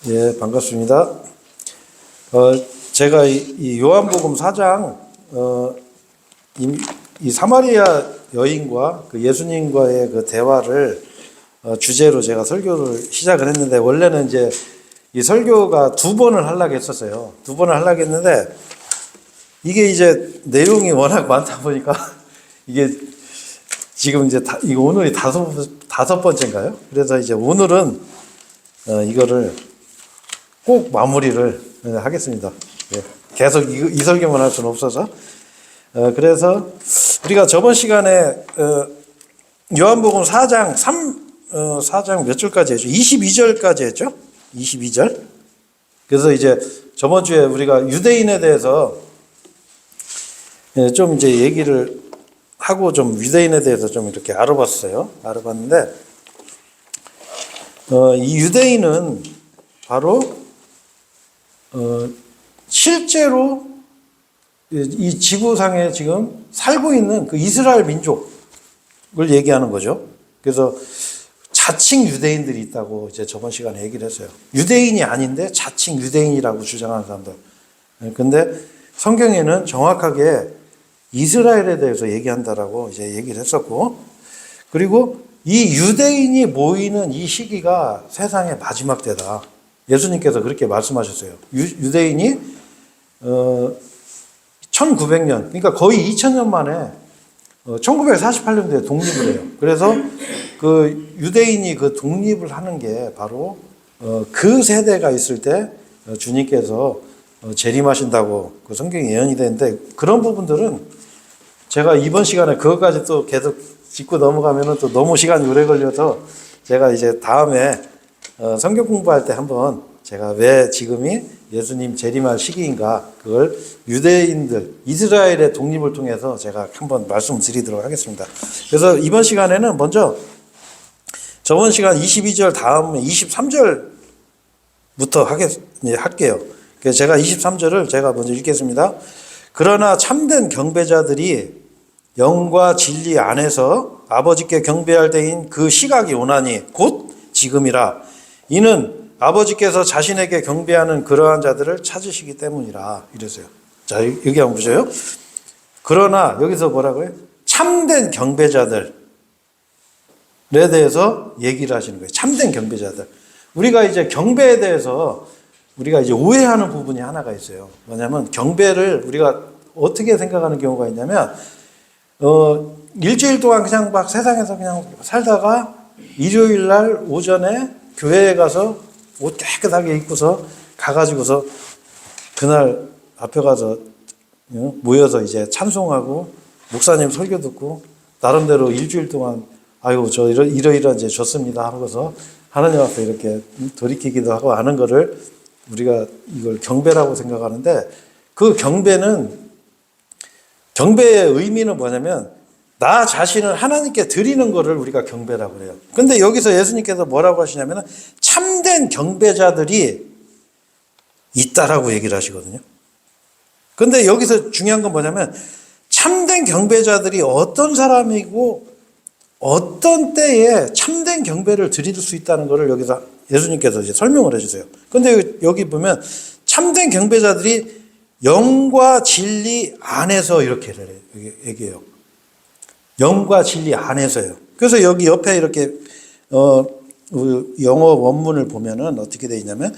예, 반갑습니다. 제가 이 요한복음 4장, 이 사마리아 여인과 그 예수님과의 그 대화를 주제로 제가 설교를 시작을 했는데, 원래는 이제 이 설교가 두 번을 하려고 했었어요. 두 번을 하려고 했는데, 이게 이제 내용이 워낙 많다 보니까, 이게 지금 이제 이거 오늘이 다섯 번째인가요? 그래서 이제 오늘은 이거를 꼭 마무리를 하겠습니다. 예, 계속 이 설교만 할 수는 없어서. 그래서 우리가 저번 시간에 요한복음 4장 4장 몇 절까지 했죠? 22절까지 했죠? 22절. 그래서 이제 저번 주에 우리가 유대인에 대해서 좀 이제 얘기를 하고 좀 유대인에 대해서 좀 이렇게 알아봤어요. 알아봤는데 이 유대인은 바로 실제로 이 지구상에 지금 살고 있는 그 이스라엘 민족을 얘기하는 거죠. 그래서 자칭 유대인들이 있다고 이제 저번 시간에 얘기를 했어요. 유대인이 아닌데 자칭 유대인이라고 주장하는 사람들. 근데 성경에는 정확하게 이스라엘에 대해서 얘기한다라고 이제 얘기를 했었고, 그리고 이 유대인이 모이는 이 시기가 세상의 마지막 때다. 예수님께서 그렇게 말씀하셨어요. 유대인이 1900년, 그러니까 거의 2000년 만에 1948년도에 독립을 해요. 그래서 그 유대인이 그 독립을 하는 게 바로 그 세대가 있을 때 주님께서 재림하신다고 그 성경에 예언이 되는데, 그런 부분들은 제가 이번 시간에 그것까지 또 계속 짚고 넘어가면 또 너무 시간이 오래 걸려서 제가 이제 다음에 성경 공부할 때 한번 제가 왜 지금이 예수님 재림할 시기인가, 그걸 유대인들, 이스라엘의 독립을 통해서 제가 한번 말씀드리도록 하겠습니다. 그래서 이번 시간에는 먼저 저번 시간 22절 다음 23절부터 할게요. 그래서 제가 23절을 제가 먼저 읽겠습니다. 그러나 참된 경배자들이 영과 진리 안에서 아버지께 경배할 때인 그 시각이 오나니 곧 지금이라. 이는 아버지께서 자신에게 경배하는 그러한 자들을 찾으시기 때문이라. 이랬어요. 자, 여기 한번 보세요. 그러나 여기서 뭐라고요? 참된 경배자들에 대해서 얘기를 하시는 거예요. 참된 경배자들. 우리가 이제 경배에 대해서 우리가 이제 오해하는 부분이 하나가 있어요. 뭐냐면 경배를 우리가 어떻게 생각하는 경우가 있냐면, 일주일 동안 그냥 막 세상에서 그냥 살다가 일요일 날 오전에 교회에 가서 옷 깨끗하게 입고서 가가지고서 그날 앞에 가서 모여서 이제 찬송하고 목사님 설교 듣고 나름대로 일주일 동안 아이고 저 이러이러한 이제 좋습니다 하고서 하나님 앞에 이렇게 돌이키기도 하고 하는 거를 우리가 이걸 경배라고 생각하는데, 그 경배의 의미는 뭐냐면 나 자신을 하나님께 드리는 거를 우리가 경배라고 그래요. 근데 여기서 예수님께서 뭐라고 하시냐면 참된 경배자들이 있다라고 얘기를 하시거든요. 근데 여기서 중요한 건 뭐냐면 참된 경배자들이 어떤 사람이고 어떤 때에 참된 경배를 드릴 수 있다는 것을 여기서 예수님께서 이제 설명을 해주세요. 근데 여기 보면 참된 경배자들이 영과 진리 안에서 이렇게 얘기해요. 영과 진리 안에서요. 그래서 여기 옆에 이렇게 영어 원문을 보면은 어떻게 되어 있냐면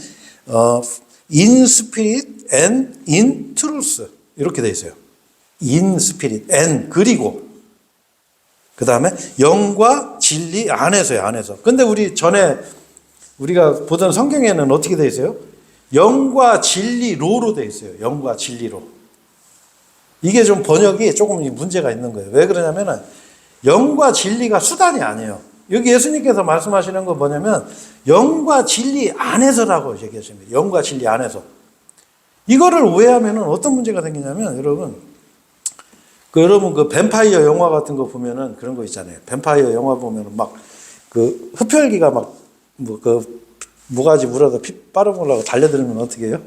in spirit and in truth 이렇게 되어 있어요. in spirit and, 그리고 그 다음에 영과 진리 안에서요. 안에서. 근데 우리 전에 우리가 보던 성경에는 어떻게 되어 있어요? 영과 진리로로 되어 있어요. 영과 진리로. 이게 좀 번역이 조금 문제가 있는 거예요. 왜 그러냐면은 영과 진리가 수단이 아니에요. 여기 예수님께서 말씀하시는 건 뭐냐면 영과 진리 안에서라고 얘기하십니다. 영과 진리 안에서. 이거를 오해하면은 어떤 문제가 생기냐면, 여러분 그 뱀파이어 영화 같은 거 보면은 그런 거 있잖아요. 뱀파이어 영화 보면은 막 그 흡혈귀가 막 모가지 물어서 피 빨아먹으려고 달려들면 어떻게 해요?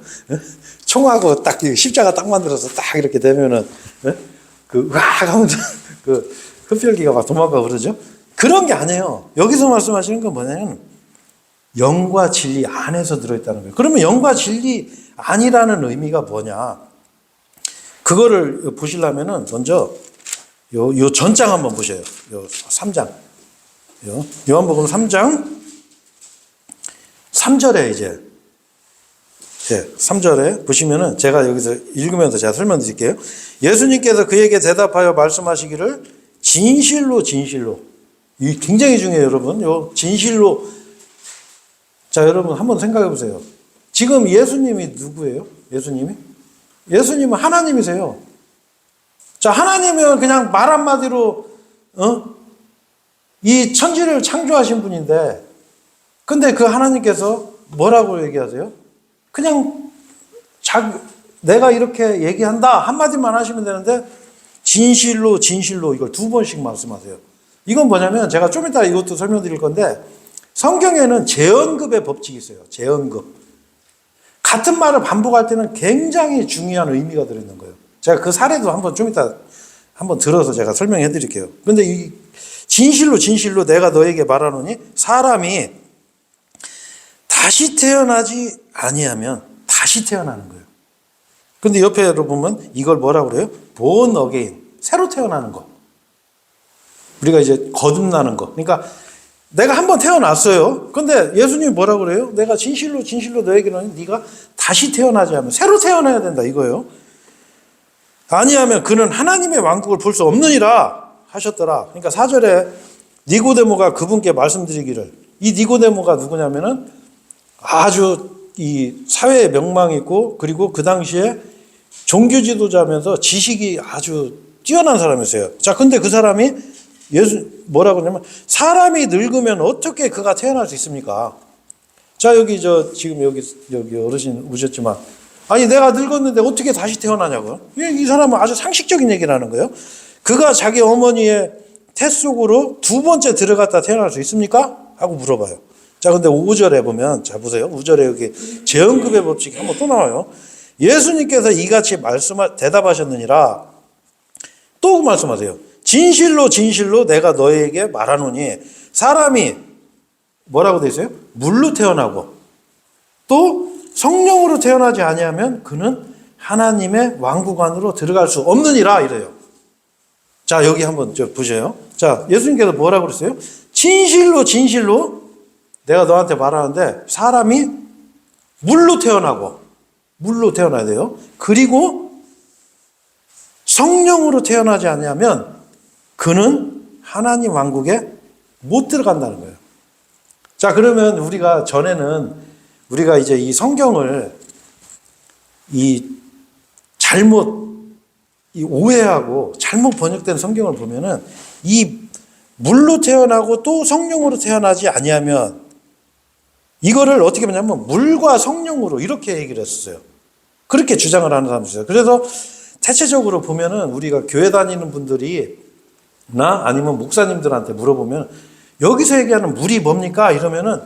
총하고 딱 십자가 딱 만들어서 딱 이렇게 되면은 그 으악 하면서 그 흡혈귀가 막 도망가고 그러죠. 그런 게 아니에요. 여기서 말씀하시는 건 뭐냐면 영과 진리 안에서 들어있다는 거예요. 그러면 영과 진리 아니라는 의미가 뭐냐? 그거를 보시려면은 먼저 요 전장 한번 보세요. 요 3장. 요한복음 3장 3절에 이제 3절에 보시면은 제가 여기서 읽으면서 제가 설명드릴게요. 예수님께서 그에게 대답하여 말씀하시기를 진실로 진실로. 이 굉장히 중요해요, 여러분. 요 진실로. 자, 여러분 한번 생각해 보세요. 지금 예수님이 누구예요? 예수님은 하나님이세요. 자, 하나님은 그냥 말 한마디로 이 천지를 창조하신 분인데, 근데 그 하나님께서 뭐라고 얘기하세요? 그냥 내가 이렇게 얘기한다 한마디만 하시면 되는데 진실로 진실로 이걸 2번씩 말씀하세요. 이건 뭐냐면 제가 좀 이따 이것도 설명드릴 건데, 성경에는 재언급의 법칙이 있어요. 재언급. 같은 말을 반복할 때는 굉장히 중요한 의미가 들어있는 거예요. 제가 그 사례도 한번 좀 이따 한번 들어서 제가 설명해 드릴게요. 그런데 이 진실로 진실로 내가 너에게 말하노니 사람이 다시 태어나지 아니하면 다시 태어나는 거예요. 근데 옆에로 보면 이걸 뭐라고 그래요? born again. 새로 태어나는 거. 우리가 이제 거듭나는 거. 그러니까 내가 한번 태어났어요. 근데 예수님이 뭐라고 그래요? 내가 진실로 진실로 너에게는 네가 다시 태어나지 않으면 새로 태어나야 된다 이거예요. 아니하면 그는 하나님의 왕국을 볼 수 없느니라 하셨더라. 그러니까 4절에 니고데모가 그분께 말씀드리기를, 이 니고데모가 누구냐면은 아주 이 사회에 명망이 있고, 그리고 그 당시에 종교 지도자면서 지식이 아주 뛰어난 사람이었어요. 자, 근데 그 사람이 뭐라고 하냐면 사람이 늙으면 어떻게 그가 태어날 수 있습니까? 자, 여기 지금 여기 어르신 오셨지만, 아니 내가 늙었는데 어떻게 다시 태어나냐고요? 이 사람은 아주 상식적인 얘기를 하는 거예요. 그가 자기 어머니의 태 속으로 2번째 들어갔다 태어날 수 있습니까? 하고 물어봐요. 자, 근데 5절에 보면, 자 보세요. 5절에 여기 재언급의 법칙이 한번 또 나와요. 예수님께서 이같이 대답하셨느니라. 또 말씀하세요. 진실로 진실로 내가 너에게 말하노니 사람이 뭐라고 돼 있어요? 물로 태어나고 또 성령으로 태어나지 아니하면 그는 하나님의 왕국 안으로 들어갈 수 없느니라 이래요. 자, 여기 한번 보세요. 자, 예수님께서 뭐라고 그랬어요? 진실로 진실로 내가 너한테 말하는데 사람이 물로 태어나야 돼요. 그리고 성령으로 태어나지 않으면 그는 하나님 왕국에 못 들어간다는 거예요. 자, 그러면 우리가 전에는 우리가 이제 이 성경을 오해하고 잘못 번역된 성경을 보면은 이 물로 태어나고 또 성령으로 태어나지 아니하면 이거를 어떻게 보냐면 물과 성령으로 이렇게 얘기를 했었어요. 그렇게 주장을 하는 사람이 있어요. 그래서 대체적으로 보면은 우리가 교회 다니는 분들이 아니면 목사님들한테 물어보면 여기서 얘기하는 물이 뭡니까? 이러면은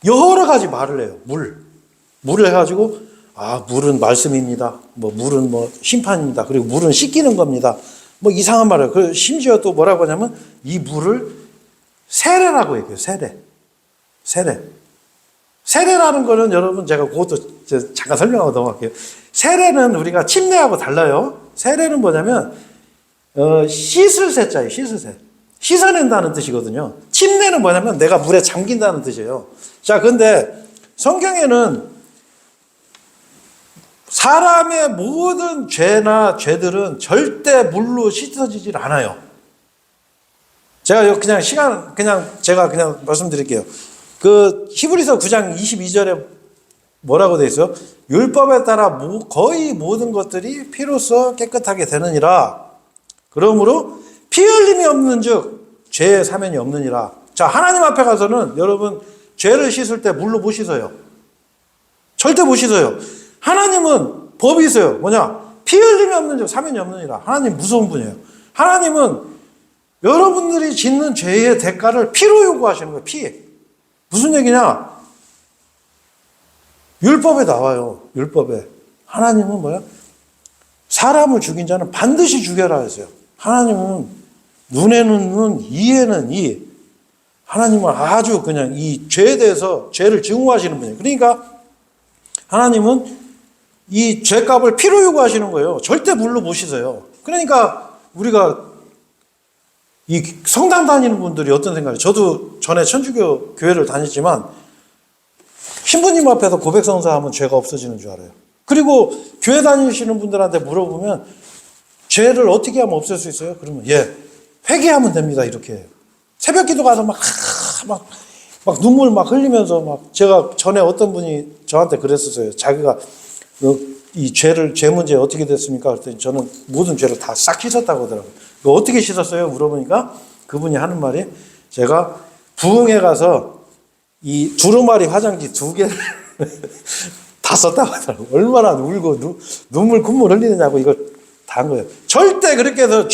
여러 가지 말을 해요. 물을 해가지고 물은 말씀입니다. 물은 심판입니다. 그리고 물은 씻기는 겁니다. 이상한 말을. 그 심지어 또 뭐라고 하냐면 이 물을 세례라고 얘기해요. 세례라는 거는 여러분 제가 그것도 잠깐 설명하고 넘어갈게요. 세례는 우리가 침례하고 달라요. 세례는 뭐냐면 씻을 새자예요. 씻어낸다는 뜻이거든요. 침례는 뭐냐면 내가 물에 잠긴다는 뜻이에요. 자, 근데 성경에는 사람의 모든 죄들은 절대 물로 씻어지질 않아요. 제가 제가 그냥 말씀드릴게요. 그 히브리서 9장 22절에 뭐라고 돼 있어요? 율법에 따라 거의 모든 것들이 피로써 깨끗하게 되느니라. 그러므로 피 흘림이 없는즉 죄의 사면이 없느니라. 자, 하나님 앞에 가서는 여러분 죄를 씻을 때 물로 못 씻어요. 절대 못 씻어요. 하나님은 법이 있어요. 뭐냐? 피 흘림이 없는즉 사면이 없느니라. 하나님 무서운 분이에요. 하나님은 여러분들이 짓는 죄의 대가를 피로 요구하시는 거예요. 피. 무슨 얘기냐? 율법에 나와요. 율법에. 하나님은 뭐야? 사람을 죽인 자는 반드시 죽여라 했어요. 하나님은 눈에는 눈, 이에는 이. 하나님은 아주 그냥 이 죄에 대해서 죄를 증오하시는 분이에요. 그러니까 하나님은 이 죄값을 피로 요구하시는 거예요. 절대 물로 못 씻어요. 그러니까 우리가 이 성당 다니는 분들이 어떤 생각이에요? 저도 전에 천주교 교회를 다녔지만 신부님 앞에서 고백성사하면 죄가 없어지는 줄 알아요. 그리고 교회 다니시는 분들한테 물어보면 죄를 어떻게 하면 없앨 수 있어요? 그러면 회개하면 됩니다. 이렇게 해요. 새벽 기도 가서 막 눈물 막 흘리면서 제가 전에 어떤 분이 저한테 그랬었어요. 자기가 이 죄 문제 어떻게 됐습니까? 그랬더니 저는 모든 죄를 다 싹 씻었다고 하더라고요. 어떻게 씻었어요? 물어보니까 그분이 하는 말이 제가 부흥회 가서 이 두루마리 화장지 2개를 다 썼다고 하더라고요. 얼마나 울고 눈물 콧물 흘리느냐고 이걸 다 한 거예요. 절대 그렇게 해서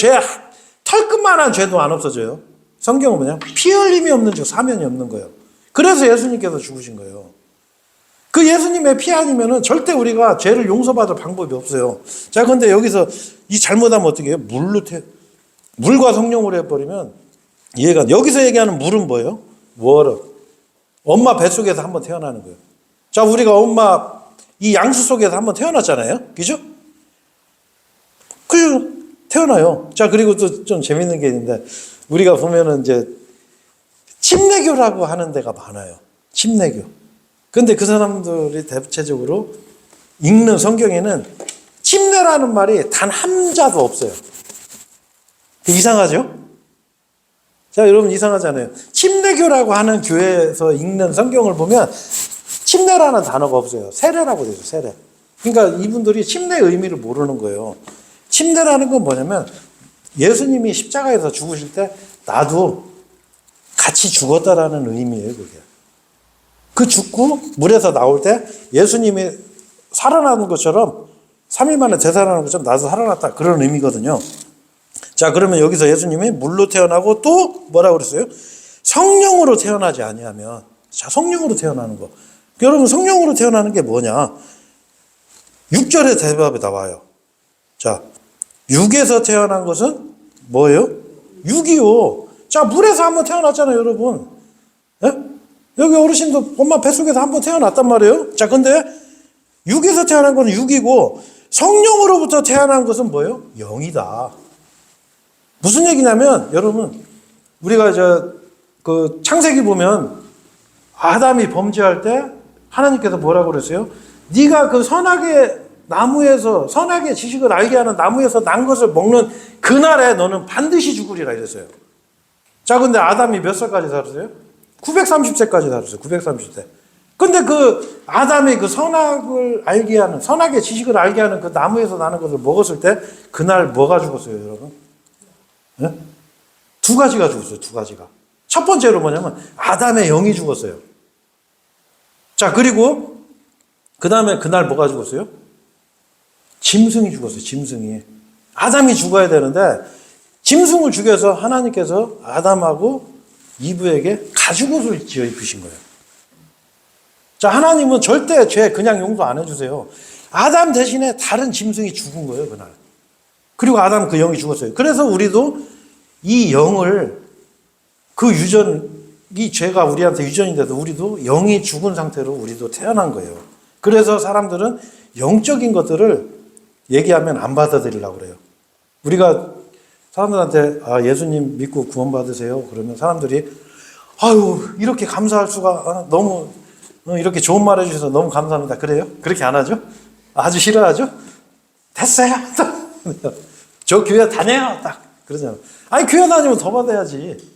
털끝만한 죄도 안 없어져요. 성경은 뭐냐? 피 흘림이 없는 즉 사면이 없는 거예요. 그래서 예수님께서 죽으신 거예요. 그 예수님의 피 아니면은 절대 우리가 죄를 용서받을 방법이 없어요. 자, 근데 여기서 이 잘못하면 어떻게 해요? 물과 성령으로 해버리면 이해가. 여기서 얘기하는 물은 뭐예요? 워터. 엄마 뱃속에서 한번 태어나는 거예요. 자, 우리가 엄마 이 양수 속에서 한번 태어났잖아요. 그죠? 태어나요. 자, 그리고 또 좀 재밌는 게 있는데 우리가 보면은 이제 침례교라고 하는 데가 많아요. 침례교. 근데 그 사람들이 대체적으로 읽는 성경에는 침례라는 말이 단 한 자도 없어요. 이상하죠? 자, 여러분 이상하잖아요. 침례교라고 하는 교회에서 읽는 성경을 보면 침례라는 단어가 없어요. 세례라고 되죠. 세례. 그러니까 이분들이 침례의 의미를 모르는 거예요. 침례라는 건 뭐냐면 예수님이 십자가에서 죽으실 때 나도 같이 죽었다라는 의미예요. 그게. 그 죽고 물에서 나올 때 예수님이 살아나는 것처럼 3일 만에 되살아나는 것처럼 나도 살아났다. 그런 의미거든요. 자, 그러면 여기서 예수님이 물로 태어나고 또 뭐라고 그랬어요? 성령으로 태어나지 아니하면. 자, 성령으로 태어나는 거. 여러분 성령으로 태어나는 게 뭐냐? 6절의 대답에 나와요. 자, 육에서 태어난 것은 뭐예요? 육이요. 자, 물에서 한번 태어났잖아요, 여러분. 예? 여기 어르신도 엄마 뱃속에서 한번 태어났단 말이에요. 자, 근데 육에서 태어난 것은 육이고 성령으로부터 태어난 것은 뭐예요? 영이다. 무슨 얘기냐면 여러분 우리가 그 창세기 보면 아담이 범죄할 때 하나님께서 뭐라고 그랬어요? 네가 그 선악의 나무에서 선악의 지식을 알게 하는 나무에서 난 것을 먹는 그날에 너는 반드시 죽으리라 이랬어요. 자, 근데 아담이 몇 살까지 살았어요? 930세까지 살았어요. 930세. 근데 그 아담이 그 선악을 알게 하는 선악의 지식을 알게 하는 그 나무에서 나는 것을 먹었을 때 그날 뭐가 죽었어요, 여러분? 네? 2가지가 죽었어요. 2가지가. 첫 번째로 뭐냐면 아담의 영이 죽었어요. 자, 그리고 그 다음에 그날 뭐가 죽었어요? 짐승이 죽었어요. 짐승이. 아담이 죽어야 되는데 짐승을 죽여서 하나님께서 아담하고 이브에게 가죽옷을 지어 입히신 거예요. 자, 하나님은 절대 죄 그냥 용서 안 해주세요. 아담 대신에 다른 짐승이 죽은 거예요, 그날. 그리고 아담 그 영이 죽었어요. 그래서 우리도 이 영을 이 죄가 우리한테 유전이 돼도 우리도 영이 죽은 상태로 우리도 태어난 거예요. 그래서 사람들은 영적인 것들을 얘기하면 안 받아들이려고 그래요. 우리가 사람들한테 예수님 믿고 구원받으세요. 그러면 사람들이 아유 이렇게 감사할 수가 너무 이렇게 좋은 말 해주셔서 너무 감사합니다. 그래요? 그렇게 안 하죠? 아주 싫어하죠? 됐어요. 저 교회 다녀요. 딱 그러잖아요. 아니 교회 다니면 더 받아야지.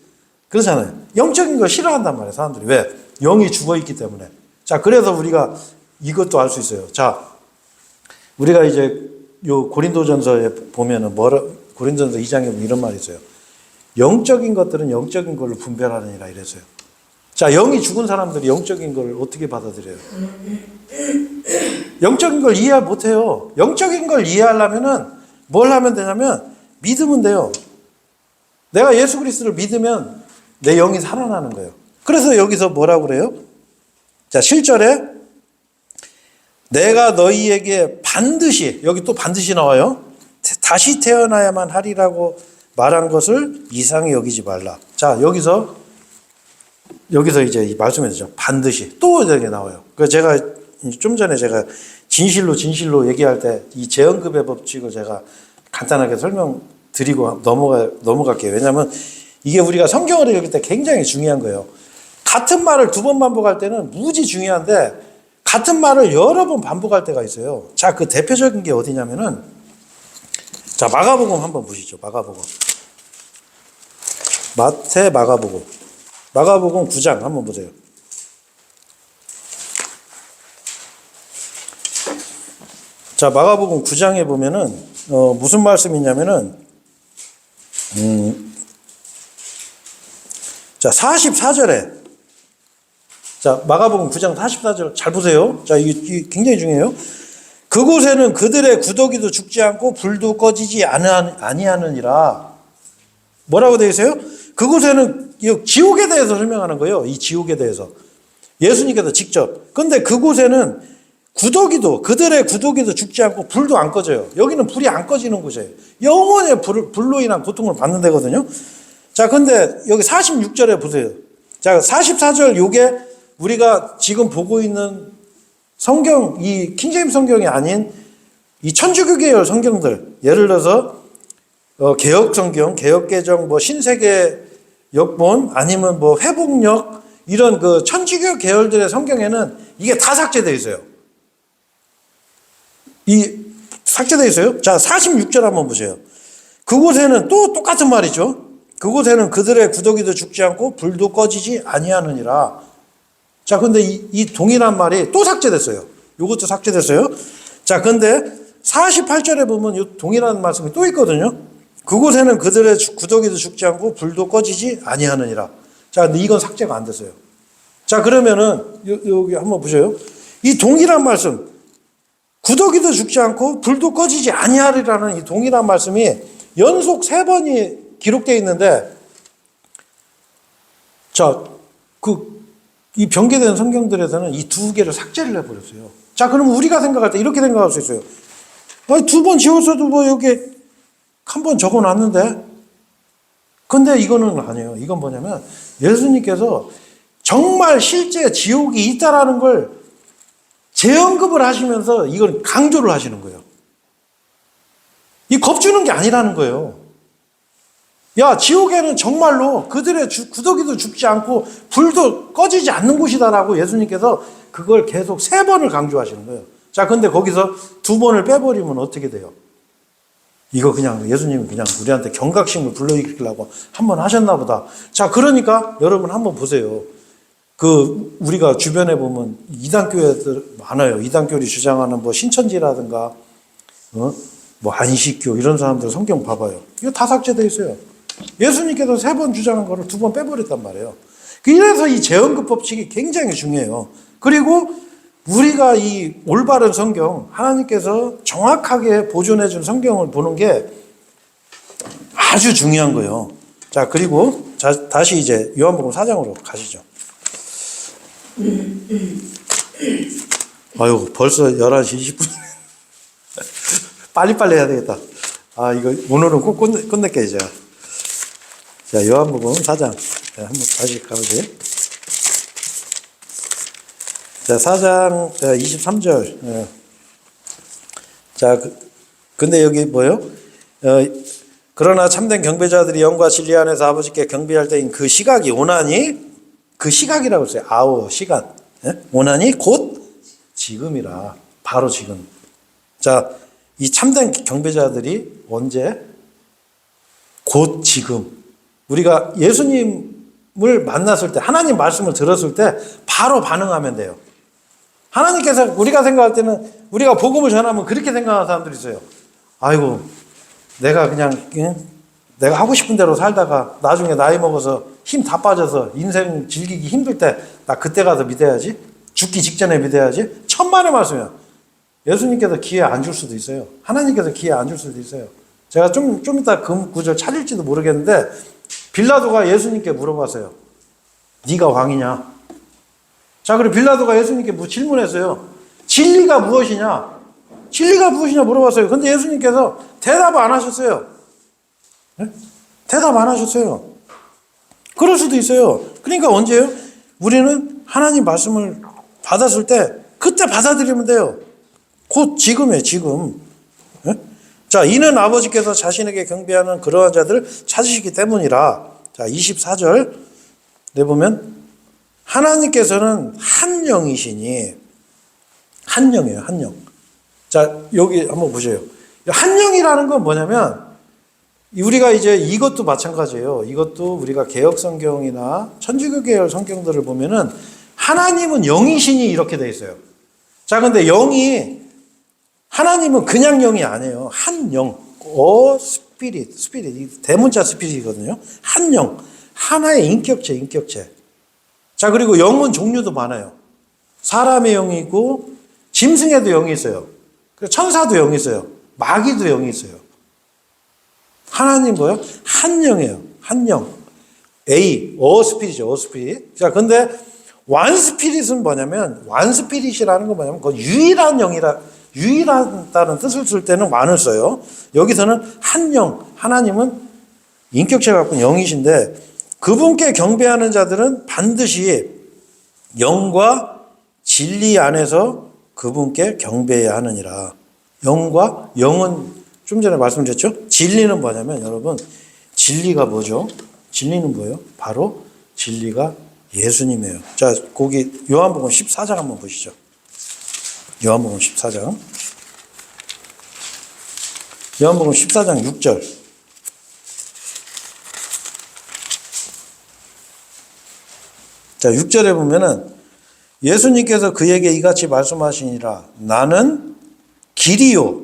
그렇잖아요. 영적인 걸 싫어한단 말이에요. 사람들이. 왜? 영이 죽어있기 때문에. 자, 그래서 우리가 이것도 알 수 있어요. 자, 우리가 이제 요 고린도전서에 보면은 고린도전서 2장에 보면 이런 말이 있어요. 영적인 것들은 영적인 걸로 분별하느니라 이랬어요. 자, 영이 죽은 사람들이 영적인 걸 어떻게 받아들여요? 영적인 걸 이해 못해요. 영적인 걸 이해하려면은 뭘 하면 되냐면 믿으면 돼요. 내가 예수 그리스도를 믿으면 내 영이 살아나는 거예요. 그래서 여기서 뭐라고 그래요? 자, 7절에 내가 너희에게 반드시, 여기 또 반드시 나와요. 다시 태어나야만 하리라고 말한 것을 이상히 여기지 말라. 자, 여기서 여기서 이제 이 말씀에서 반드시 또 이렇게 나와요. 그 제가 좀 전에 제가 진실로 얘기할 때 이 재언급의 법칙을 제가 간단하게 설명드리고 넘어갈게요. 왜냐하면 이게 우리가 성경을 읽을 때 굉장히 중요한 거예요. 같은 말을 두 번 반복할 때는 무지 중요한데 같은 말을 여러 번 반복할 때가 있어요. 자, 그 대표적인 게 어디냐면은 자, 마가복음 한번 보시죠. 마가복음. 마가복음 9장 한번 보세요. 자, 마가복음 9장에 보면은 무슨 말씀이냐면은 자, 44절에 자, 마가복음 9장 44절 잘 보세요. 자, 이게 굉장히 중요해요. 그곳에는 그들의 구더기도 죽지 않고 불도 꺼지지 아니하느니라. 뭐라고 되어 있어요? 그곳에는 지옥에 대해서 설명하는 거예요. 이 지옥에 대해서. 예수님께서 직접. 근데 그곳에는 그들의 구더기도 죽지 않고 불도 안 꺼져요. 여기는 불이 안 꺼지는 곳이에요. 영원히 불로 인한 고통을 받는 데거든요. 자, 근데 여기 46절에 보세요. 자, 44절 요게 우리가 지금 보고 있는 성경, 이 킹제임스 성경이 아닌 이 천주교 계열 성경들, 예를 들어서 개혁 성경, 개혁 개정, 뭐 신세계 역본, 아니면 뭐 회복력 이런 그 천주교 계열들의 성경에는 이게 다 삭제되어 있어요. 삭제되어 있어요. 자, 46절 한번 보세요. 그곳에는 또 똑같은 말이죠. 그곳에는 그들의 구더기도 죽지 않고 불도 꺼지지 아니하느니라. 자, 근데 이 동일한 말이 또 삭제됐어요. 요것도 삭제됐어요. 자, 근데 48절에 보면 이 동일한 말씀이 또 있거든요. 그곳에는 그들의 구더기도 죽지 않고 불도 꺼지지 아니하느니라. 자, 근데 이건 삭제가 안 됐어요. 자, 그러면은 여기 한번 보세요. 이 동일한 말씀, 구더기도 죽지 않고 불도 꺼지지 아니하리라는 이 동일한 말씀이 연속 3번이 기록되어 있는데, 자, 이 변개된 성경들에서는 이 2개를 삭제를 해버렸어요. 자, 그럼 우리가 생각할 때 이렇게 생각할 수 있어요. 2번 지웠어도 뭐 여기 한 번 적어놨는데. 근데 이거는 아니에요. 이건 뭐냐면 예수님께서 정말 실제 지옥이 있다라는 걸 재언급을 하시면서 이걸 강조를 하시는 거예요. 이 겁주는 게 아니라는 거예요. 야, 지옥에는 정말로 그들의 구더기도 죽지 않고 불도 꺼지지 않는 곳이다라고 예수님께서 그걸 계속 3번을 강조하시는 거예요. 자, 근데 거기서 2번을 빼버리면 어떻게 돼요? 이거 그냥 예수님은 그냥 우리한테 경각심을 불러일으키려고 한번 하셨나 보다. 자, 그러니까 여러분 한번 보세요. 우리가 주변에 보면 이단교회들 많아요. 이단교리 주장하는 뭐 신천지라든가, 뭐 안식교 이런 사람들 성경 봐봐요. 이거 다 삭제되어 있어요. 예수님께서 3번 주장한 거를 2번 빼버렸단 말이에요. 그래서 이 재언급 법칙이 굉장히 중요해요. 그리고 우리가 이 올바른 성경, 하나님께서 정확하게 보존해 준 성경을 보는 게 아주 중요한 거예요. 자, 그리고 다시 이제 요한복음 4장으로 가시죠. 아유, 벌써 11시 20분. 빨리빨리 해야 되겠다. 이거 오늘은 꼭 끝낼게, 이제. 자, 요한복음 4장. 자, 한번 다시 가보세요. 자, 4장 23절. 자, 근데 여기 뭐요? 그러나 참된 경배자들이 영과 진리 안에서 아버지께 경배할 때인 그 시각이 오나니, 그 시각이라고 했어요. 아워, 시간. 오나니 곧 지금이라. 바로 지금. 자, 이 참된 경배자들이 언제? 곧 지금. 우리가 예수님을 만났을 때, 하나님 말씀을 들었을 때 바로 반응하면 돼요. 하나님께서 우리가 생각할 때는 우리가 복음을 전하면 그렇게 생각하는 사람들이 있어요. 아이고, 내가 그냥 내가 하고 싶은 대로 살다가 나중에 나이 먹어서 힘 다 빠져서 인생 즐기기 힘들 때 나 그때 가서 믿어야지. 죽기 직전에 믿어야지. 천만의 말씀이야. 예수님께서 기회 안 줄 수도 있어요. 하나님께서 기회 안 줄 수도 있어요. 제가 좀 이따 그 구절 찾을지도 모르겠는데 빌라도가 예수님께 물어봤어요. 네가 왕이냐? 자, 그리고 빌라도가 예수님께 질문했어요. 진리가 무엇이냐? 진리가 무엇이냐 물어봤어요. 근데 예수님께서 대답 안 하셨어요. 네? 대답 안 하셨어요. 그럴 수도 있어요. 그러니까 언제요? 우리는 하나님 말씀을 받았을 때 그때 받아들이면 돼요. 곧 지금이에요, 지금. 예? 자, 이는 아버지께서 자신에게 경배하는 그러한 자들을 찾으시기 때문이라. 자, 24절 내보면 하나님께서는 한 영이시니, 한 영이에요, 한 영. 자, 여기 한번 보세요. 한 영이라는 건 뭐냐면 우리가 이제 이것도 마찬가지예요. 이것도 우리가 개역 성경이나 천주교 계열 성경들을 보면은 하나님은 영이시니 이렇게 돼 있어요. 자, 근데 영이 하나님은 그냥 영이 아니에요. 한 영, 스피릿, 대문자 스피릿이거든요. 한 영, 하나의 인격체. 자, 그리고 영은 종류도 많아요. 사람의 영이 있고, 짐승에도 영이 있어요. 천사도 영이 있어요. 마귀도 영이 있어요. 하나님 뭐예요? 한 영이에요. 한 영. 스피릿이죠. 스피릿. 자, 근데 완 스피릿은 뭐냐면, 완 스피릿이라는 건 뭐냐면, 그 유일한 영이라, 유일하다는 뜻을 쓸 때는 완을 써요. 여기서는 한 영, 하나님은 인격체가 갖고 영이신데, 그분께 경배하는 자들은 반드시 영과 진리 안에서 그분께 경배해야 하느니라. 영은 좀 전에 말씀드렸죠? 진리는 뭐냐면 여러분, 진리가 뭐죠? 진리는 뭐예요? 바로 진리가 예수님이에요. 자, 거기 요한복음 14장 한번 보시죠. 요한복음 14장. 요한복음 14장 6절. 자, 6절에 보면은 예수님께서 그에게 이같이 말씀하시니라. 나는 길이요,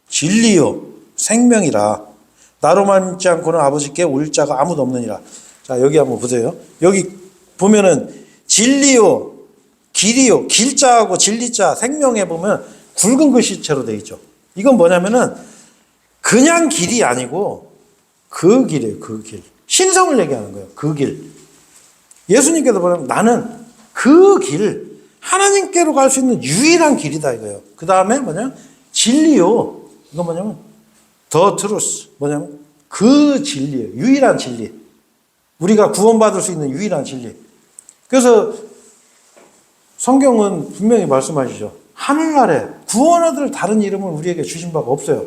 진리요, 생명이라. 나로 말미암지 않고는 아버지께 올 자가 아무도 없느니라. 자, 여기 한번 보세요. 여기 보면은 진리요, 길이요, 길자하고 진리자, 생명에 보면 굵은 글씨체로 되어 있죠. 이건 뭐냐면은 그냥 길이 아니고 그 길이에요, 그 길. 신성을 얘기하는 거예요, 그 길. 예수님께서 보면 나는 그 길, 하나님께로 갈 수 있는 유일한 길이다 이거예요. 그 다음에 뭐냐면 진리요. 이건 뭐냐면 the truth. 뭐냐면 그 진리예요. 유일한 진리. 우리가 구원받을 수 있는 유일한 진리. 그래서 성경은 분명히 말씀하시죠. 하늘나라에 구원 얻을 다른 이름을 우리에게 주신 바가 없어요.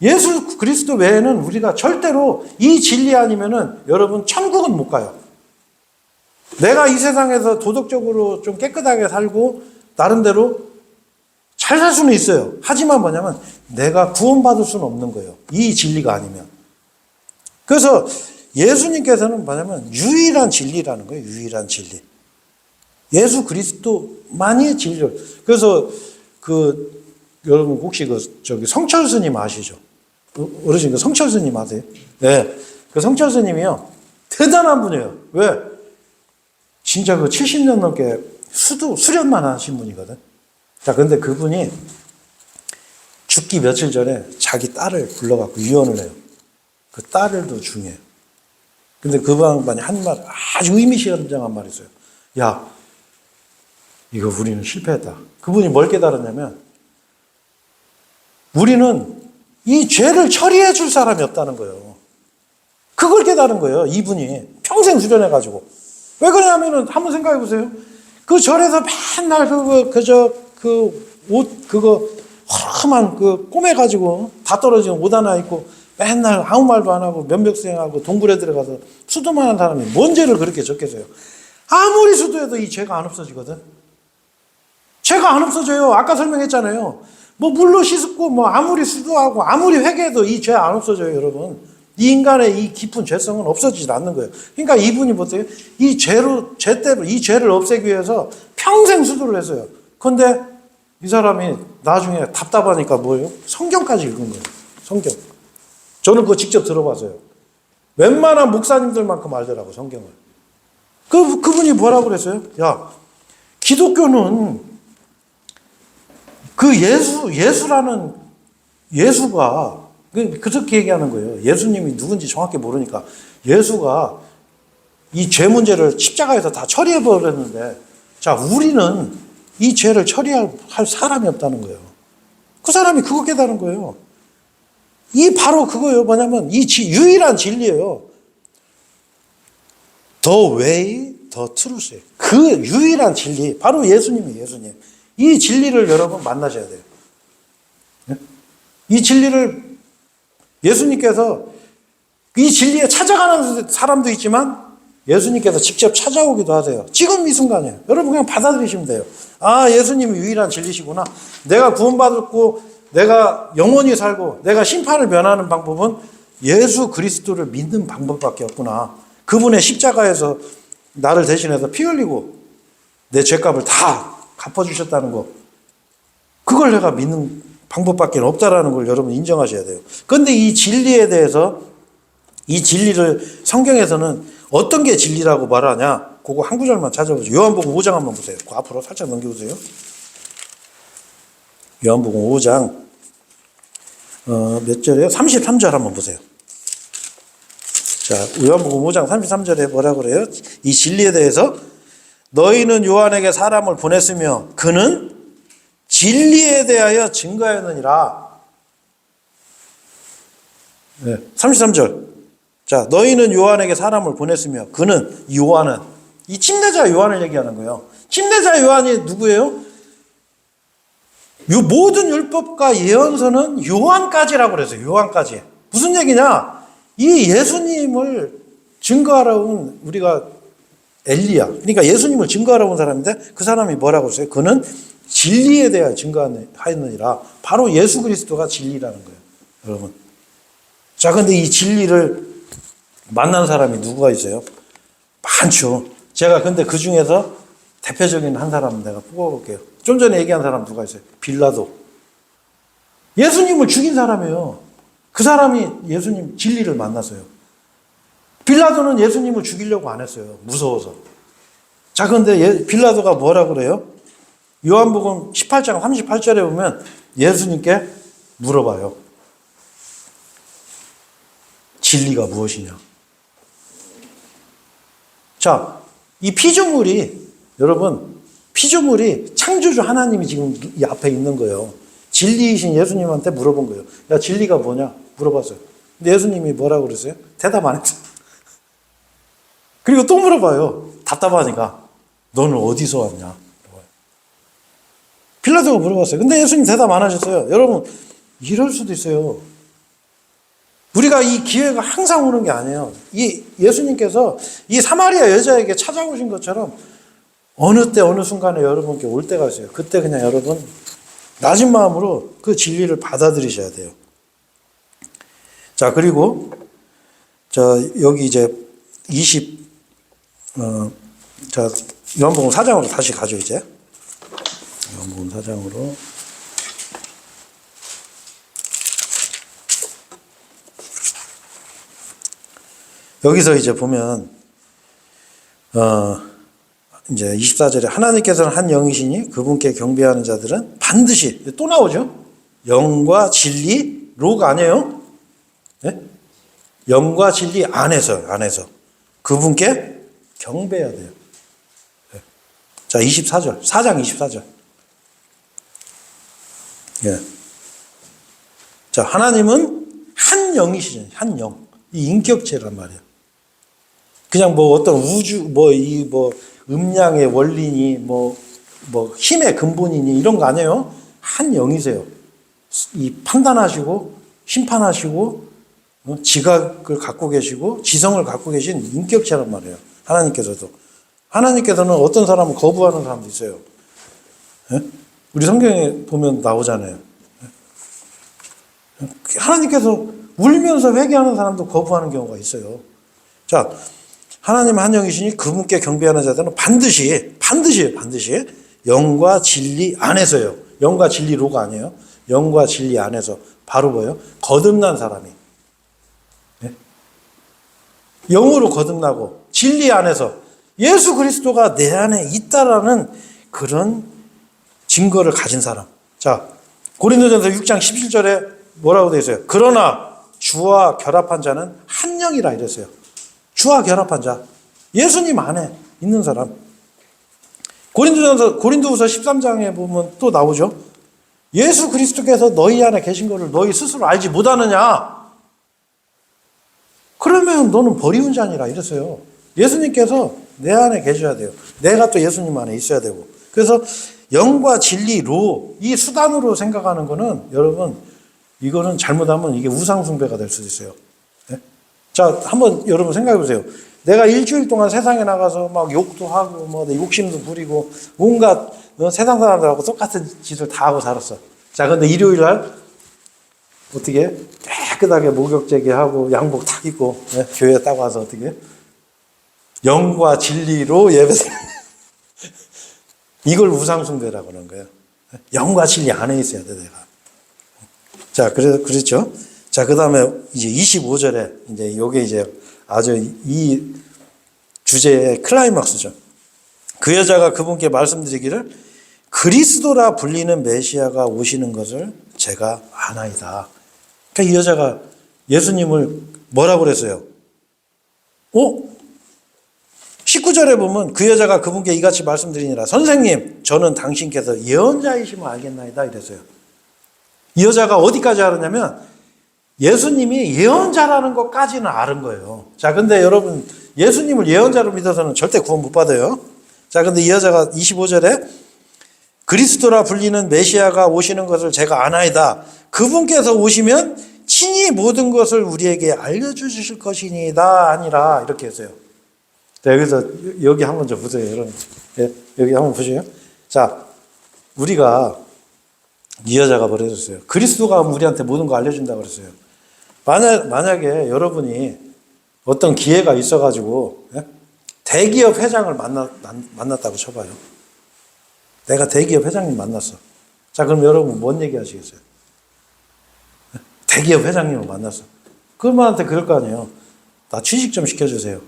예수 그리스도 외에는 우리가 절대로 이 진리 아니면은 여러분 천국은 못 가요. 내가 이 세상에서 도덕적으로 좀 깨끗하게 살고 나름대로 잘 살 수는 있어요. 하지만 뭐냐면 내가 구원받을 수는 없는 거예요. 이 진리가 아니면. 그래서 예수님께서는 뭐냐면 유일한 진리라는 거예요. 유일한 진리. 예수 그리스도만이 진리를. 그래서 여러분 혹시 성철 스님 아시죠? 어르신 성철 스님 아세요? 네. 그 성철 스님이요. 대단한 분이에요. 왜? 진짜 70년 넘게 수련만 하신 분이거든. 자, 근데 그분이 죽기 며칠 전에 자기 딸을 불러갖고 유언을 해요. 그 딸을도 중요해요. 근데 그 양반이 한 말, 아주 의미심장한 말이 있어요. 야, 이거 우리는 실패했다. 그분이 뭘 깨달았냐면, 우리는 이 죄를 처리해 줄 사람이 없다는 거예요. 그걸 깨달은 거예요, 이분이. 평생 수련해가지고. 왜 그러냐면은, 한번 생각해 보세요. 그 절에서 맨날 옷, 허름한 꼬매가지고 다 떨어진 옷 하나 입고 맨날 아무 말도 안 하고 면벽수행하고 동굴에 들어가서 수도만 하는 사람이 뭔 죄를 그렇게 적겠어요? 아무리 수도해도 이 죄가 안 없어지거든. 죄가 안 없어져요. 아까 설명했잖아요. 뭐 물로 씻고 아무리 수도하고 아무리 회개해도 이 죄 안 없어져요, 여러분. 이 인간의 이 깊은 죄성은 없어지지 않는 거예요. 그러니까 이분이 보세요. 죄 때문에 이 죄를 없애기 위해서 평생 수도를 했어요. 그런데 이 사람이 나중에 답답하니까 뭐예요? 성경까지 읽은 거예요. 성경. 저는 그거 직접 들어봤어요. 웬만한 목사님들만큼 알더라고, 성경을. 그분이 뭐라고 그랬어요? 야, 기독교는 예수라는 예수가 그렇게 얘기하는 거예요. 예수님이 누군지 정확히 모르니까 예수가 이 죄 문제를 십자가에서 다 처리해 버렸는데, 자, 우리는 이 죄를 처리할 사람이 없다는 거예요. 그 사람이 그거 깨달은 거예요. 이 바로 그거예요. 뭐냐면 이 유일한 진리예요. The way, the truth. 그 그 유일한 진리, 바로 예수님이에요, 예수님. 이 진리를 여러분 만나셔야 돼요. 이 진리를 예수님께서 이 진리에 찾아가는 사람도 있지만 예수님께서 직접 찾아오기도 하세요. 지금 이 순간이에요. 여러분 그냥 받아들이시면 돼요. 아, 예수님이 유일한 진리시구나. 내가 구원받았고 내가 영원히 살고 내가 심판을 면하는 방법은 예수 그리스도를 믿는 방법밖에 없구나. 그분의 십자가에서 나를 대신해서 피 흘리고 내 죄값을 다 갚아주셨다는 거. 그걸 내가 믿는 방법밖에 없다라는 걸 여러분 인정하셔야 돼요. 그런데 이 진리에 대해서 이 진리를 성경에서는 어떤 게 진리라고 말하냐? 그거 한 구절만 찾아보세요. 요한복음 5장 한번 보세요. 그 앞으로 살짝 넘겨보세요. 요한복음 5장 몇 절이에요? 33절 한번 보세요. 자, 요한복음 5장 33절에 뭐라고 그래요? 이 진리에 대해서 너희는 요한에게 사람을 보냈으며 그는 진리에 대하여 증거하였느니라. 네, 33절. 자, 너희는 요한에게 사람을 보냈으며 그는 요한은 이 침례자 요한을 얘기하는 거예요. 침례자 요한이 누구예요? 요 모든 율법과 예언서는 요한까지라고 그랬어요. 요한까지. 무슨 얘기냐? 이 예수님을 증거하러 온 우리가 엘리야. 그러니까 예수님을 증거하러 온 사람인데 그 사람이 뭐라고 했어요? 그는 진리에 대하여 증거하느니라. 바로 예수 그리스도가 진리라는 거예요. 여러분. 자, 근데 이 진리를 만난 사람이 누구가 있어요? 많죠. 제가 근데 그 중에서 대표적인 한 사람 내가 뽑아볼게요. 좀 전에 얘기한 사람 누가 있어요? 빌라도. 예수님을 죽인 사람이에요. 그 사람이 예수님 진리를 만났어요. 빌라도는 예수님을 죽이려고 안 했어요. 무서워서. 자, 근데 빌라도가 뭐라고 그래요? 요한복음 18장 38절에 보면 예수님께 물어봐요. 진리가 무엇이냐? 자, 이 피조물이 여러분 피조물이 창조주 하나님이 지금 이 앞에 있는 거예요. 진리이신 예수님한테 물어본 거예요. 야, 진리가 뭐냐? 물어봤어요. 근데 예수님이 뭐라고 그랬어요? 대답 안 했어요. 그리고 또 물어봐요. 답답하니까. 너는 어디서 왔냐? 빌라도가 물어봤어요. 근데 예수님 대답 안 하셨어요. 여러분, 이럴 수도 있어요. 우리가 이 기회가 항상 오는 게 아니에요. 이 예수님께서 이 사마리아 여자에게 찾아오신 것처럼 어느 때 어느 순간에 여러분께 올 때가 있어요. 그때 그냥 여러분 낮은 마음으로 그 진리를 받아들이셔야 돼요. 자, 그리고 여기 이제 요한복음 4장으로 다시 가죠, 이제. 요한복음 4장으로. 여기서 이제 보면, 이제 24절에 하나님께서는 한 영이시니 그분께 경배하는 자들은 반드시, 또 나오죠? 영과 진리로가 아니에요? 네? 영과 진리 안에서. 그분께 경배해야 돼요. 네. 자, 24절. 4장 24절. 예. 자, 하나님은 한 영이시죠. 한 영. 이 인격체란 말이에요. 그냥 뭐 어떤 우주, 음양의 원리니, 힘의 근본이니 이런 거 아니에요. 한 영이세요. 이 판단하시고, 심판하시고, 지각을 갖고 계시고, 지성을 갖고 계신 인격체란 말이에요. 하나님께서도. 하나님께서는 어떤 사람은 거부하는 사람도 있어요. 예? 우리 성경에 보면 나오잖아요. 하나님께서 울면서 회개하는 사람도 거부하는 경우가 있어요. 자, 하나님 한 영이시니 그분께 경배하는 자들은 반드시 영과 진리 안에서요. 영과 진리로가 아니에요. 영과 진리 안에서 바로 뭐예요? 거듭난 사람이. 네? 영으로 거듭나고 진리 안에서 예수 그리스도가 내 안에 있다라는 그런 증거를 가진 사람. 자, 고린도전서 6장 17절에 뭐라고 되어 있어요? 그러나 주와 결합한 자는 한 영이라 이랬어요. 주와 결합한 자. 예수님 안에 있는 사람. 고린도후서 13장에 보면 또 나오죠. 예수 그리스도께서 너희 안에 계신 것을 너희 스스로 알지 못하느냐? 그러면 너는 버리운 자니라 이랬어요. 예수님께서 내 안에 계셔야 돼요. 내가 또 예수님 안에 있어야 되고. 그래서 영과 진리로 이 수단으로 생각하는 거는 여러분 이거는 잘못하면 이게 우상숭배가 될 수도 있어요. 네? 자, 한번 여러분 생각해 보세요. 내가 일주일 동안 세상에 나가서 막 욕도 하고 뭐 욕심도 부리고 온갖 세상 사람들하고 똑같은 짓을 다 하고 살았어. 자, 근데 일요일 날 어떻게 깨끗하게 목욕제기하고 양복 탁 입고 네? 교회에 딱 와서 어떻게 영과 진리로 예배드리는 이걸 우상숭배라고 하는 거예요. 영과 진리 안에 있어야 돼, 내가. 자, 그렇죠. 자, 그 다음에 이제 25절에 이제 요게 이제 아주 이 주제의 클라이막스죠. 그 여자가 그분께 말씀드리기를 그리스도라 불리는 메시아가 오시는 것을 제가 아나이다. 그러니까 이 여자가 예수님을 뭐라고 그랬어요? 19절에 보면 그 여자가 그분께 이같이 말씀드리니라 선생님 저는 당신께서 예언자이심을 알겠나이다 이랬어요. 이 여자가 어디까지 알았냐면 예수님이 예언자라는 것까지는 아는 거예요. 자, 근데 여러분 예수님을 예언자로 믿어서는 절대 구원 못 받아요. 자, 근데 이 여자가 25절에 그리스도라 불리는 메시아가 오시는 것을 제가 아나이다. 그분께서 오시면 친히 모든 것을 우리에게 알려주실 것이니이다 아니라 이렇게 했어요. 자, 여기서 여기 한번 좀 보세요, 여러분. 예, 여기 한번 보세요. 자, 우리가 이 여자가 뭐라 했었어요? 그리스도가 우리한테 모든 거 알려준다고 그랬어요. 만약에 여러분이 어떤 기회가 있어가지고 예? 대기업 회장을 만났다고 쳐봐요. 내가 대기업 회장님 만났어. 자, 그럼 여러분 뭔 얘기 하시겠어요? 대기업 회장님을 만났어. 그분한테 그럴 거 아니에요. 나 취직 좀 시켜주세요.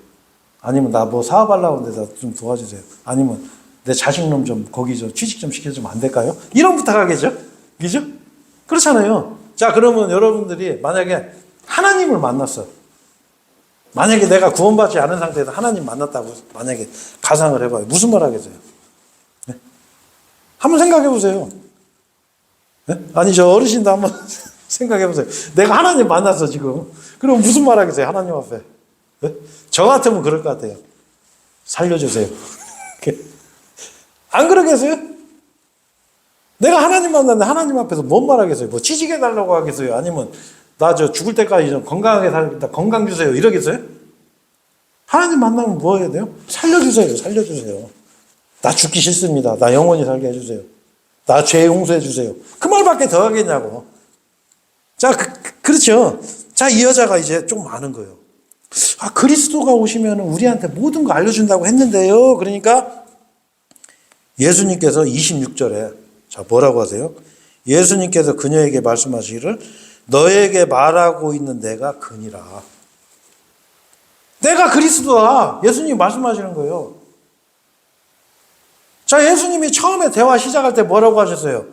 아니면 나 뭐 사업하려고 하는데 좀 도와주세요. 아니면 내 자식놈 좀 거기 취직 좀 시켜주면 안 될까요? 이런 부탁하겠죠? 그죠? 그렇잖아요. 자, 그러면 여러분들이 만약에 하나님을 만났어. 만약에 내가 구원받지 않은 상태에서 하나님 만났다고 만약에 가상을 해봐요. 무슨 말 하겠어요? 네? 한번 생각해 보세요. 네? 아니, 저 어르신도 한번 생각해 보세요. 내가 하나님 만났어, 지금. 그럼 무슨 말 하겠어요? 하나님 앞에. 네? 저 같으면 그럴 것 같아요. 살려주세요. 안 그러겠어요? 내가 하나님 만났는데 하나님 앞에서 뭔 말 하겠어요? 뭐 취직해달라고 하겠어요? 아니면 나 저 죽을 때까지 좀 건강하게 살겠다, 건강 주세요. 이러겠어요? 하나님 만나면 뭐 해야 돼요? 살려주세요. 살려주세요. 나 죽기 싫습니다. 나 영원히 살게 해주세요. 나 죄 용서해 주세요. 그 말밖에 더 하겠냐고. 자, 그렇죠. 자, 이 여자가 이제 좀 아는 거예요. 아, 그리스도가 오시면 우리한테 모든 거 알려준다고 했는데요. 그러니까 예수님께서 26절에 자, 뭐라고 하세요? 예수님께서 그녀에게 말씀하시기를 너에게 말하고 있는 내가 그니라. 내가 그리스도다. 예수님이 말씀하시는 거예요. 자, 예수님이 처음에 대화 시작할 때 뭐라고 하셨어요?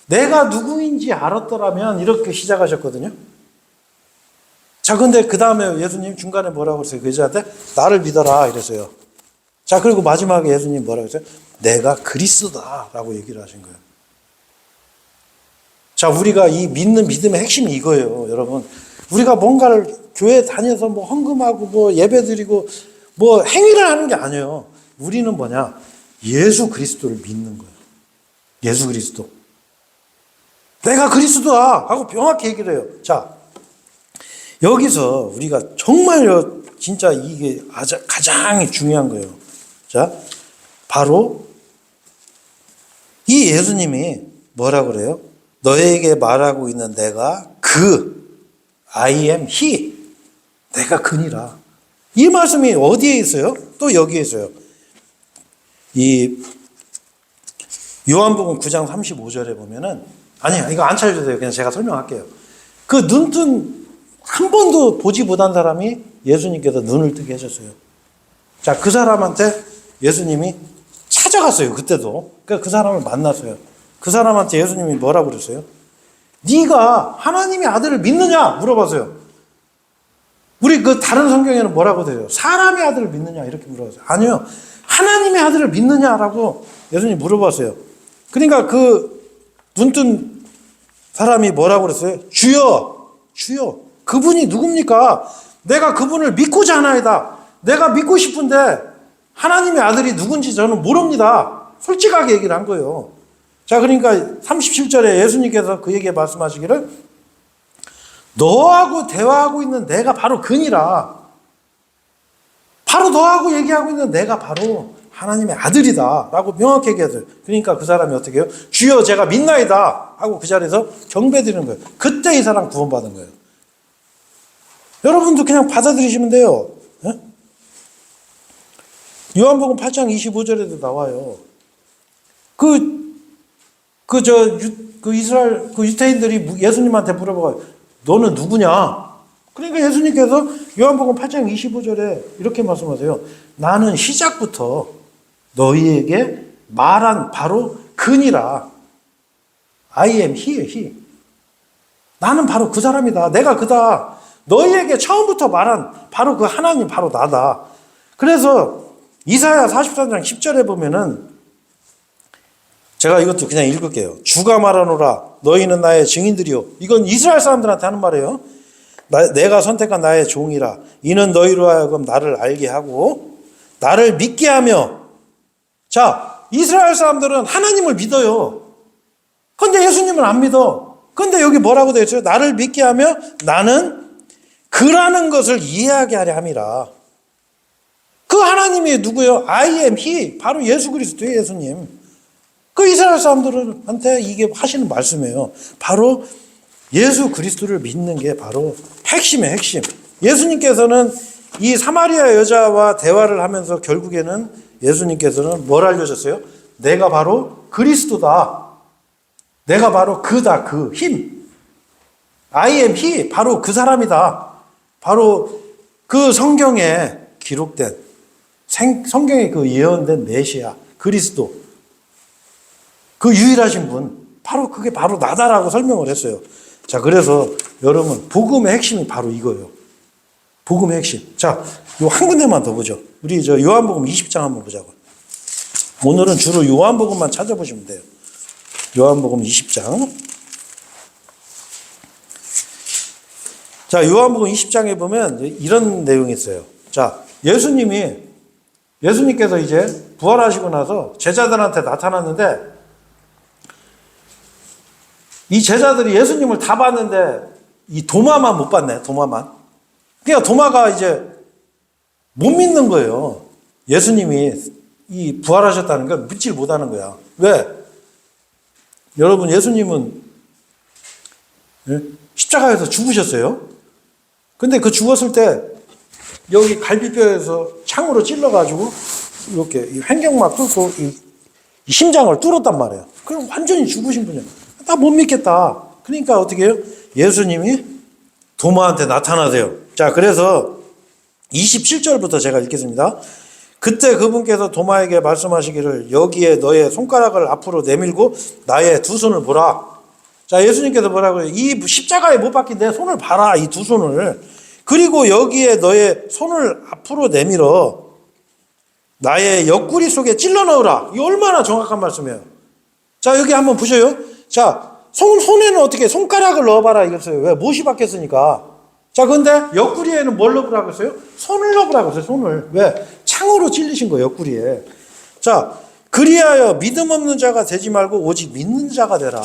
내가 누구인지 알았더라면 이렇게 시작하셨거든요. 자, 근데 그 다음에 예수님 중간에 뭐라고 했어요? 그 여자한테 나를 믿어라 이랬어요. 자, 그리고 마지막에 예수님 뭐라고 했어요? 내가 그리스도다라고 얘기를 하신 거예요. 자, 우리가 이 믿는 믿음의 핵심이 이거예요, 여러분. 우리가 뭔가를 교회 다녀서 뭐 헌금하고 뭐 예배드리고 뭐 행위를 하는 게 아니에요. 우리는 뭐냐? 예수 그리스도를 믿는 거예요. 예수 그리스도. 내가 그리스도다 하고 명확히 얘기를 해요. 자, 여기서 우리가 정말요, 진짜 이게 가장 중요한 거예요. 자, 바로 이 예수님이 뭐라고 그래요? 너에게 말하고 있는 내가 I am he. 내가 그니라. 이 말씀이 어디에 있어요? 또 여기에 있어요. 이 요한복음 9장 35절에 보면은 아니야, 이거 안 찾아주세요. 그냥 제가 설명할게요. 그 눈뜬 한 번도 보지 못한 사람이 예수님께서 눈을 뜨게 해줬어요. 자, 그 사람한테 예수님이 찾아갔어요. 그때도. 그러니까 그 사람을 만났어요. 그 사람한테 예수님이 뭐라고 그랬어요? 네가 하나님의 아들을 믿느냐? 물어봤어요. 우리 그 다른 성경에는 뭐라고 돼요? 사람의 아들을 믿느냐? 이렇게 물어봤어요. 아니요. 하나님의 아들을 믿느냐라고 예수님이 물어봤어요. 그러니까 그 눈뜬 사람이 뭐라고 그랬어요? 주여, 주여. 그분이 누굽니까? 내가 그분을 믿고자 하나이다. 내가 믿고 싶은데 하나님의 아들이 누군지 저는 모릅니다. 솔직하게 얘기를 한 거예요. 자, 그러니까 37절에 예수님께서 그에게 말씀하시기를 너하고 대화하고 있는 내가 바로 그니라. 바로 너하고 얘기하고 있는 내가 바로 하나님의 아들이다 라고 명확하게 얘기했어요. 그러니까 그 사람이 어떻게 해요? 주여 제가 믿나이다 하고 그 자리에서 경배드리는 거예요. 그때 이 사람 구원받은 거예요. 여러분도 그냥 받아들이시면 돼요. 네? 요한복음 8장 25절에도 나와요. 이스라엘, 유대인들이 예수님한테 물어봐요. 너는 누구냐? 그러니까 예수님께서 요한복음 8장 25절에 이렇게 말씀하세요. 나는 시작부터 너희에게 말한 바로 그니라. I am he. 나는 바로 그 사람이다. 내가 그다. 너희에게 처음부터 말한 바로 그 하나님, 바로 나다. 그래서 이사야 43장 10절에 보면은 제가 이것도 그냥 읽을게요. 주가 말하노라 너희는 나의 증인들이요. 이건 이스라엘 사람들한테 하는 말이에요. 내가 선택한 나의 종이라. 이는 너희로 하여금 나를 알게 하고 나를 믿게 하며. 자, 이스라엘 사람들은 하나님을 믿어요. 근데 예수님은 안 믿어. 근데 여기 뭐라고 되어 있어요? 나를 믿게 하며 나는 그라는 것을 이해하게 하려 함이라. 그 하나님이 누구예요? I am he. 바로 예수 그리스도의 예수님. 그 이스라엘 사람들한테 이게 하시는 말씀이에요. 바로 예수 그리스도를 믿는 게 바로 핵심의 핵심. 예수님께서는 이 사마리아 여자와 대화를 하면서 결국에는 예수님께서는 뭘 알려줬어요? 내가 바로 그리스도다. 내가 바로 그다, 그 힘. I am he. 바로 그 사람이다. 바로 그 성경에 기록된, 성경에 그 예언된 메시아, 그리스도. 그 유일하신 분, 바로 그게 바로 나다라고 설명을 했어요. 자, 그래서 여러분, 복음의 핵심이 바로 이거예요. 복음의 핵심. 자, 요 한 군데만 더 보죠. 우리 요한복음 20장 한번 보자고. 오늘은 주로 요한복음만 찾아보시면 돼요. 요한복음 20장. 자, 요한복음 20장에 보면 이런 내용이 있어요. 자, 예수님께서 이제 부활하시고 나서 제자들한테 나타났는데 이 제자들이 예수님을 다 봤는데 이 도마만 못 봤네, 도마만. 그러니까 도마가 이제 못 믿는 거예요. 예수님이 이 부활하셨다는 걸 믿질 못하는 거야. 왜? 여러분, 예수님은 십자가에서 죽으셨어요. 근데 그 죽었을 때 여기 갈비뼈에서 창으로 찔러가지고 이렇게 횡격막 뚫고 이 심장을 뚫었단 말이에요. 그럼 완전히 죽으신 분이에요. 나 못 믿겠다. 그러니까 어떻게 해요? 예수님이 도마한테 나타나세요. 자, 그래서 27절부터 제가 읽겠습니다. 그때 그분께서 도마에게 말씀하시기를 여기에 너의 손가락을 앞으로 내밀고 나의 두 손을 보라. 자, 예수님께서 뭐라고 해요? 이 십자가에 못 박힌 내 손을 봐라. 이 두 손을. 그리고 여기에 너의 손을 앞으로 내밀어 나의 옆구리 속에 찔러 넣으라. 이 얼마나 정확한 말씀이에요. 자, 여기 한번 보셔요. 자, 손에는 어떻게 손가락을 넣어봐라 이랬어요. 왜? 못이 박혔으니까. 자, 근데 옆구리에는 뭘 넣으라고 했어요? 손을 넣으라고 했어요. 손을. 왜? 창으로 찔리신 거예요. 옆구리에. 자, 그리하여 믿음 없는 자가 되지 말고 오직 믿는 자가 되라.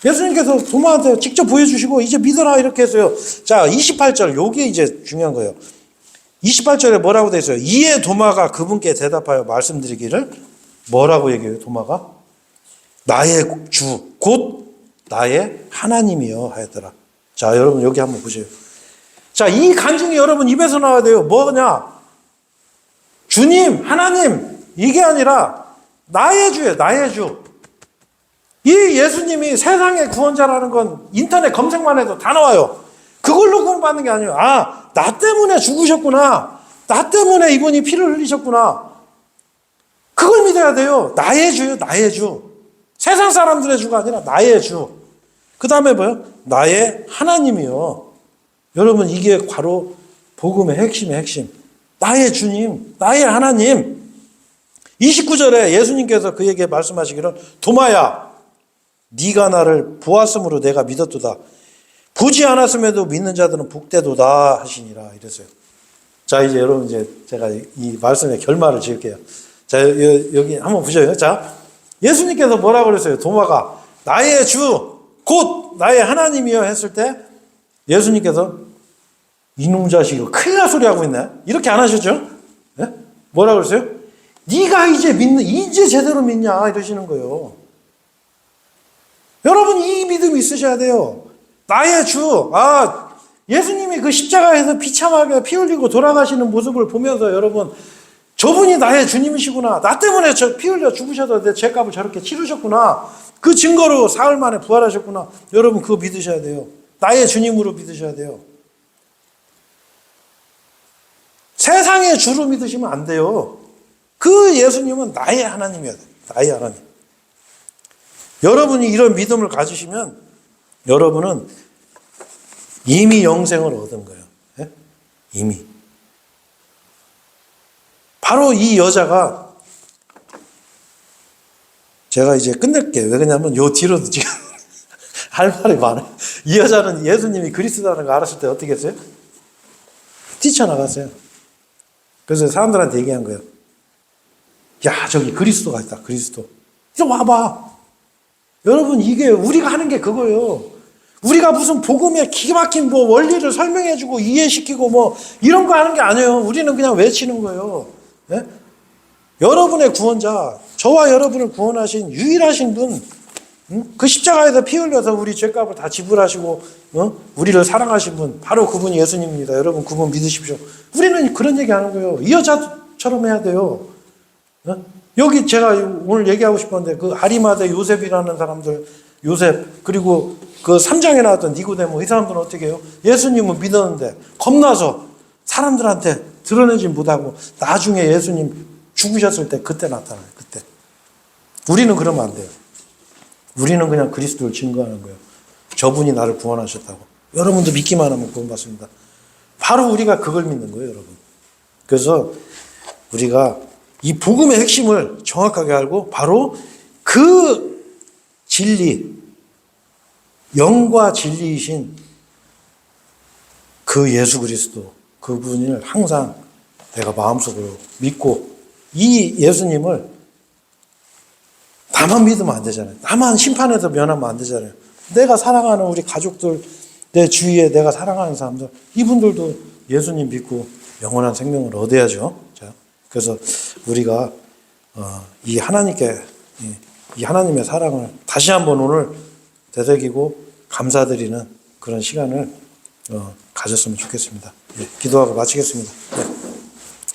예수님께서 도마한테 직접 보여주시고 이제 믿어라 이렇게 했어요. 자, 28절 요게 이제 중요한 거예요. 28절에 뭐라고 되어 있어요? 이에 도마가 그분께 대답하여 말씀드리기를 뭐라고 얘기해요? 도마가 나의 주 곧 나의 하나님이여 하였더라. 자, 여러분 여기 한번 보세요. 자, 이 간증이 여러분 입에서 나와야 돼요. 뭐냐? 주님, 하나님 이게 아니라 나의 주예요. 나의 주. 이 예수님이 세상의 구원자라는 건 인터넷 검색만 해도 다 나와요. 그걸로 구원받는 게 아니에요. 아, 나 때문에 죽으셨구나. 나 때문에 이분이 피를 흘리셨구나. 그걸 믿어야 돼요. 나의 주요, 나의 주. 세상 사람들의 주가 아니라 나의 주. 그 다음에 뭐요? 나의 하나님이요. 여러분, 이게 바로 복음의 핵심의 핵심. 나의 주님, 나의 하나님. 29절에 예수님께서 그에게 말씀하시기를 도마야, 네가 나를 보았으므로 내가 믿었도다. 보지 않았음에도 믿는 자들은 복되도다 하시니라 이랬어요. 자, 이제 여러분, 이제 제가 이 말씀의 결말을 지을게요. 자, 여기 한번 보셔요. 자, 예수님께서 뭐라고 그랬어요? 도마가 나의 주, 곧 나의 하나님이여 했을 때 예수님께서 이놈 자식이 큰일 날 소리 하고 있네. 이렇게 안 하셨죠? 네? 뭐라고 그랬어요? 네가 이제 제대로 믿냐? 이러시는 거예요. 여러분, 이 믿음이 있으셔야 돼요. 나의 주, 예수님이 그 십자가에서 비참하게 피 흘리고 돌아가시는 모습을 보면서 여러분, 저분이 나의 주님이시구나. 나 때문에 피 흘려 죽으셔도 내 죄값을 저렇게 치르셨구나. 그 증거로 사흘 만에 부활하셨구나. 여러분, 그거 믿으셔야 돼요. 나의 주님으로 믿으셔야 돼요. 세상의 주로 믿으시면 안 돼요. 그 예수님은 나의 하나님이어야 돼요. 나의 하나님. 여러분이 이런 믿음을 가지시면 여러분은 이미 영생을 얻은 거예요. 예? 이미. 바로 이 여자가, 제가 이제 끝낼게요. 왜 그러냐면 요 뒤로도 지금 할 말이 많아요. 이 여자는 예수님이 그리스도라는 거 알았을 때 어떻게 했어요? 뛰쳐나갔어요. 그래서 사람들한테 얘기한 거예요. 야, 저기 그리스도가 있다. 그리스도. 이제 와봐. 여러분, 이게 우리가 하는 게 그거예요. 우리가 무슨 복음의 기가 막힌 뭐 원리를 설명해주고 이해시키고 뭐 이런 거 하는 게 아니에요. 우리는 그냥 외치는 거예요. 네? 여러분의 구원자, 저와 여러분을 구원하신 유일하신 분, 그 십자가에서 피 흘려서 우리 죄값을 다 지불하시고 우리를 사랑하신 분, 바로 그분이 예수님입니다. 여러분, 그분 믿으십시오. 우리는 그런 얘기 하는 거예요. 이 여자처럼 해야 돼요. 여기 제가 오늘 얘기하고 싶었는데 그 아리마대 요셉이라는 사람들, 요셉, 그리고 그 3장에 나왔던 니고데모, 이 사람들은 어떻게 해요? 예수님은 믿었는데 겁나서 사람들한테 드러내지 못하고 나중에 예수님 죽으셨을 때 그때 나타나요. 그때. 우리는 그러면 안 돼요. 우리는 그냥 그리스도를 증거하는 거예요. 저분이 나를 구원하셨다고. 여러분도 믿기만 하면 구원받습니다. 바로 우리가 그걸 믿는 거예요, 여러분. 그래서 우리가 이 복음의 핵심을 정확하게 알고 바로 그 진리, 영과 진리이신 그 예수 그리스도, 그분을 항상 내가 마음속으로 믿고 이 예수님을 나만 믿으면 안 되잖아요. 나만 심판에서 면하면 안 되잖아요. 내가 사랑하는 우리 가족들, 내 주위에 내가 사랑하는 사람들, 이분들도 예수님 믿고 영원한 생명을 얻어야죠. 자, 그래서 우리가 이 하나님께, 이 하나님의 사랑을 다시 한번 오늘 되새기고 감사드리는 그런 시간을 가졌으면 좋겠습니다. 예, 기도하고 마치겠습니다. 예.